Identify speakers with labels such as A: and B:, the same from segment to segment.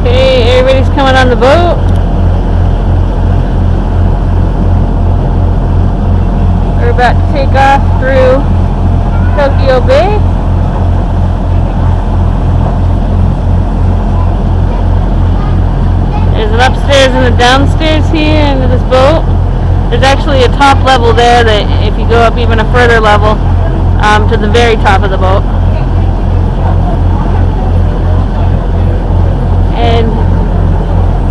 A: Okay, everybody's coming on the boat. We're about to take off through Tokyo Bay. There's an upstairs and a downstairs here into this boat. There's actually a top level there that if you go up even a further level to the very top of the boat. And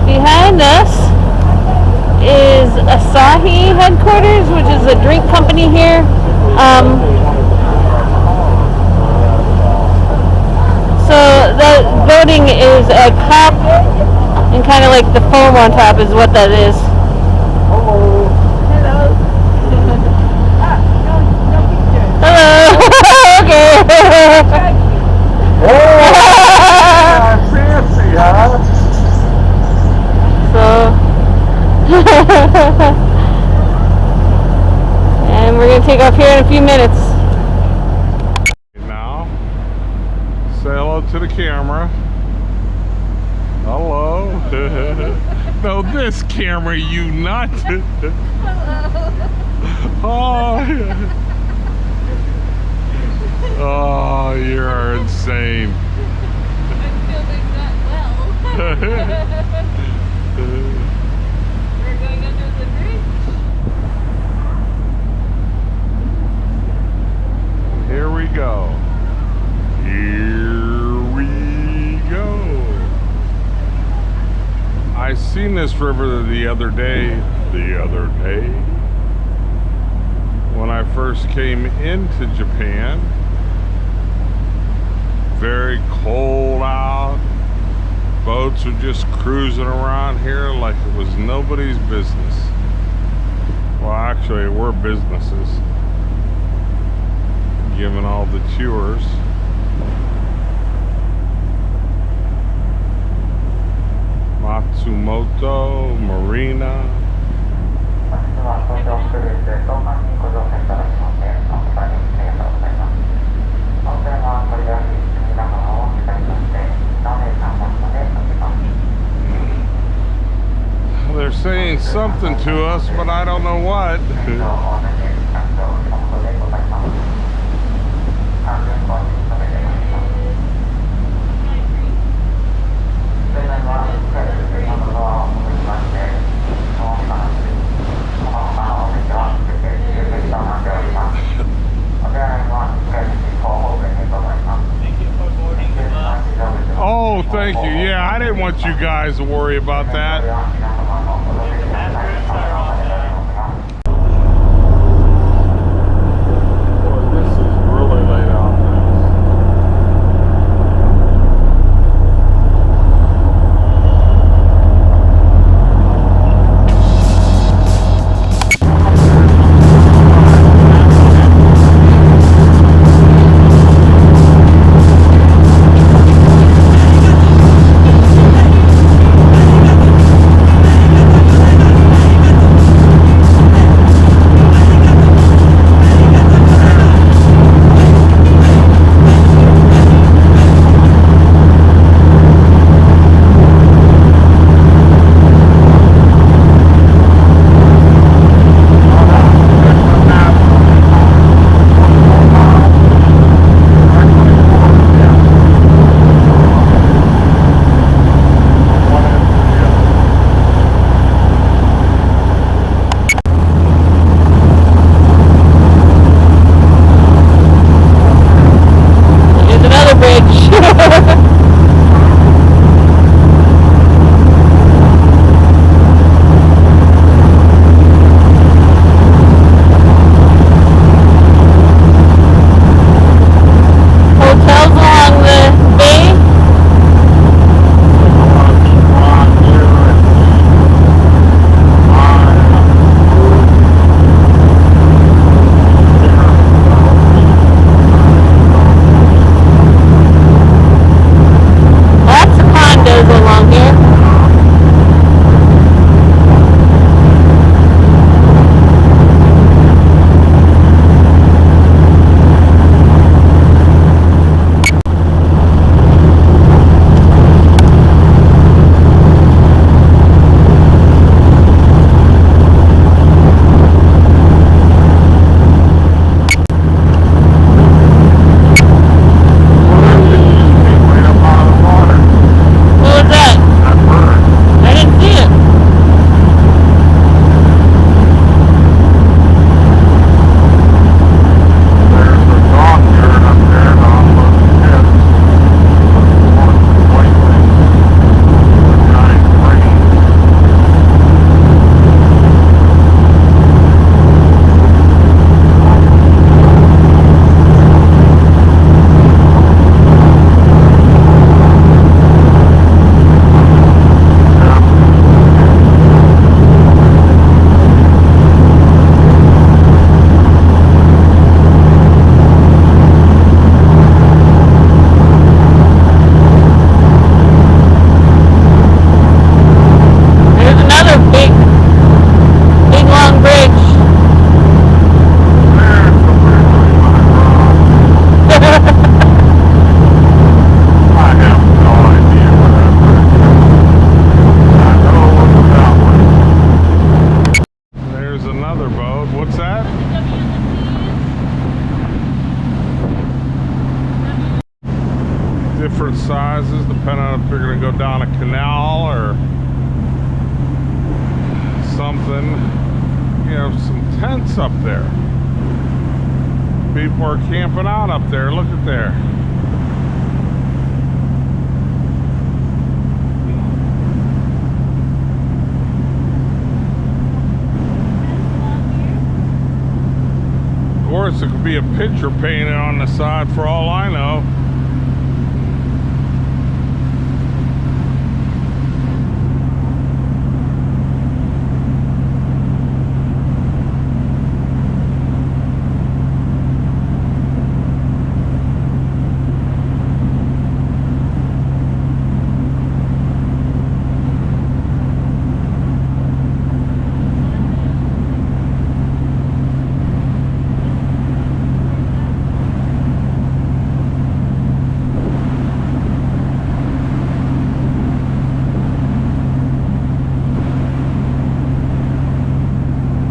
A: behind us is Asahi headquarters, which is a drink company here. So the boating is a cup and kind of like the foam on top is what that is. Hello. Hello. Okay.
B: Fancy, huh?
A: So, and we're going to take off here in a few minutes.
B: Now, say hello to the camera. Hello. No, this camera, you nut. Oh, yeah. Oh, you're insane.
A: I'm feeling not well. We're going under the bridge.
B: Here we go. Here we go. I seen this river the other day when I first came into Japan. Very cold out. Boats are just cruising around here like it was nobody's business. Well, actually, we're businesses, given all the tours. Matsumoto Marina. They're saying something to us, but I don't know what. Oh, thank you. Yeah, I didn't want you guys to worry about that. Boy, this is really laid out. have some tents up there. People are camping out up there. Look at there. Of course, it could be a picture painted on the side for all I know.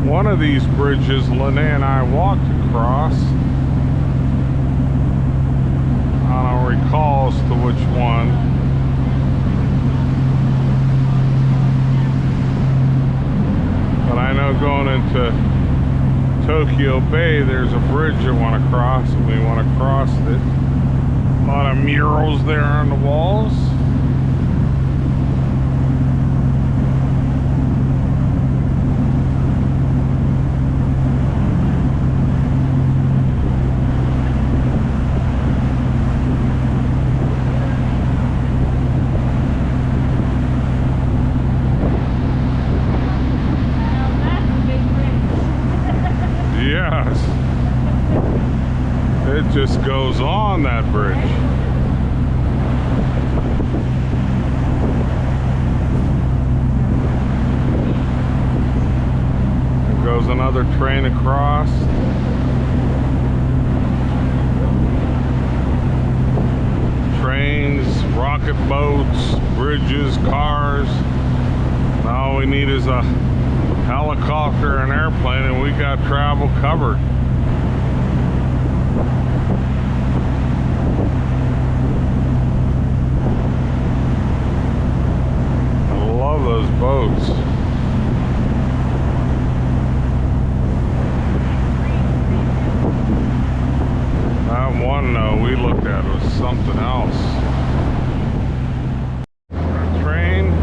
B: One of these bridges Lene and I walked across. I don't recall as to which one. But I know going into Tokyo Bay there's a bridge I want to cross, and we want to cross it. A lot of murals there on the walls. It just goes on that bridge. There goes another train across. Trains, rocket boats, bridges, cars. All we need is a helicopter and airplane, and we got travel covered. Those boats. That one we looked at was something else. Train.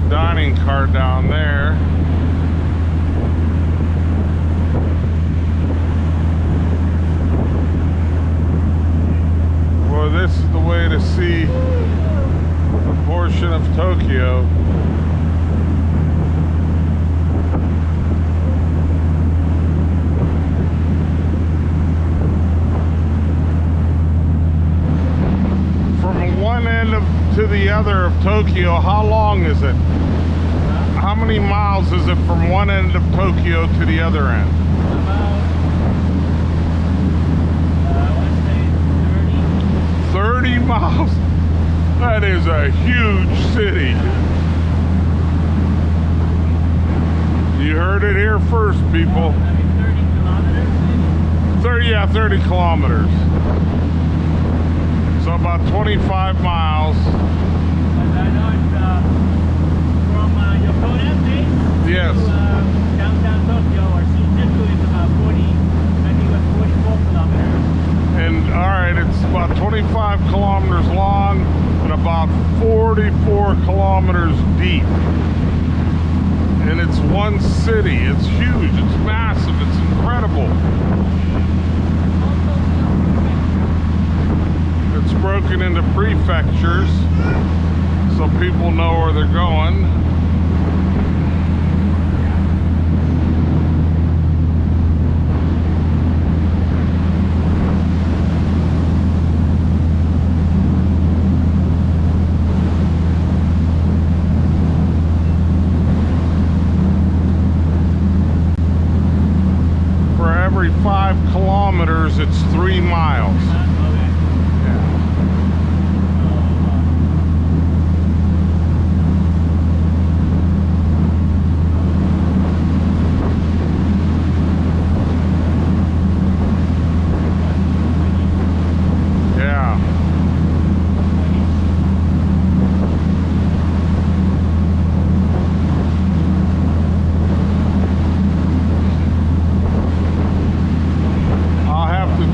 B: Dining car down there. Well, this is the way to see a portion of Tokyo. From one end to the other of Tokyo, how long is it? How many miles is it from one end of Tokyo to the other end?
C: About, let's say
B: 30 miles? That is a huge city. You heard it here first, people.
C: 30 kilometers maybe?
B: 30 kilometers. So about 25 miles.
C: But I know it's from Yokohama
B: Yes.
C: to downtown Tokyo or Shinjuku is about 40, I think it was 44 kilometers.
B: And alright, it's about 25 kilometers long and about 44 kilometers deep. And it's one city. It's huge. It's massive. It's incredible. It's broken into prefectures so people know where they're going. Every 5 kilometers, it's 3 miles. Yeah.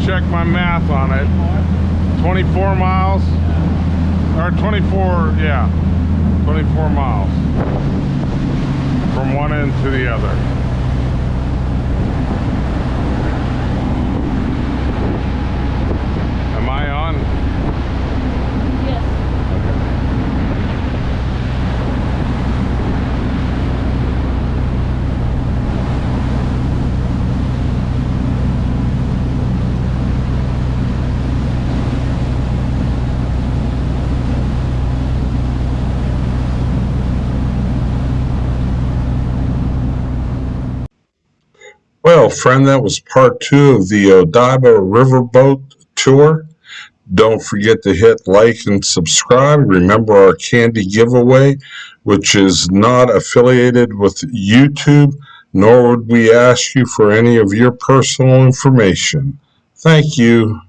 B: Check my math on it. 24 miles or 24, yeah, 24 miles from one end to the other. Am I on?
A: Yes.
D: Well, friend, that was part 2 of the Odaiba riverboat tour. Don't forget to hit like and subscribe. Remember our candy giveaway, which is not affiliated with YouTube, nor would we ask you for any of your personal information. Thank you.